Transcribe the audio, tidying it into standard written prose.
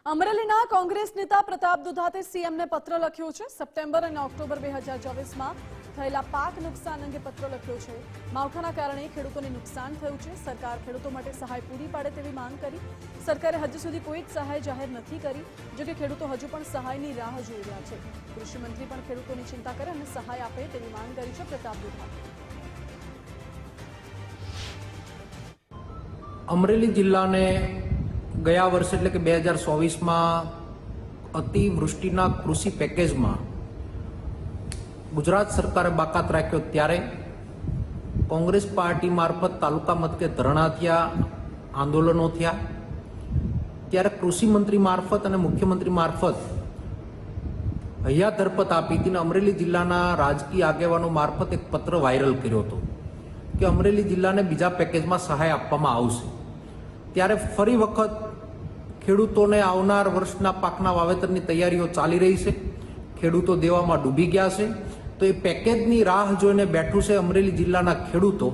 અમરેલીના કોંગ્રેસ નેતા પ્રતાપ દુધાતે સીએમને પત્ર લખ્યો છે. સપ્ટેમ્બર અને ઓક્ટોબર 2024માં થયેલા પાક નુકસાન અંગે પત્ર લખ્યો છે. માવઠાના કારણે ખેડૂતોને નુકસાન થયું છે. સરકાર ખેડૂતો માટે સહાય પૂરી પાડે તેવી માંગ કરી. સરકારે હજુ સુધી કોઈ જ સહાય જાહેર નથી કરી. જો કે ખેડૂતો હજુ પણ સહાયની રાહ જોઈ રહ્યા છે. કૃષિ મંત્રી પણ ખેડૂતોની ચિંતા કરે અને સહાય આપે તેવી માંગ કરી છે. પ્રતાપ દુધાતે અમરેલી જિલ્લાને ગયા વર્ષે એટલે કે 2024માં અતિવૃષ્ટિના કૃષિ પેકેજમાં ગુજરાત સરકારે બાકાત રાખ્યો ત્યારે કોંગ્રેસ પાર્ટી મારફત તાલુકા મથકે ધરણા થયા, આંદોલનો થયા. ત્યારે કૃષિ મંત્રી મારફત અને મુખ્યમંત્રી મારફત હૈયા ધરપત આપી હતી અને અમરેલી જિલ્લાના રાજકીય આગેવાનો મારફત એક પત્ર વાયરલ કર્યો હતો કે અમરેલી જિલ્લાને બીજા પેકેજમાં સહાય આપવામાં આવશે. ત્યારે ફરી વખત ખેડૂતોને આવનાર વર્ષના પાકના વાવેતરની તૈયારીઓ ચાલી રહી છે. ખેડૂતો દેવામાં ડૂબી ગયા છે. તો એ પેકેજની રાહ જોઈને બેઠું છે અમરેલી જિલ્લાના ખેડૂતો.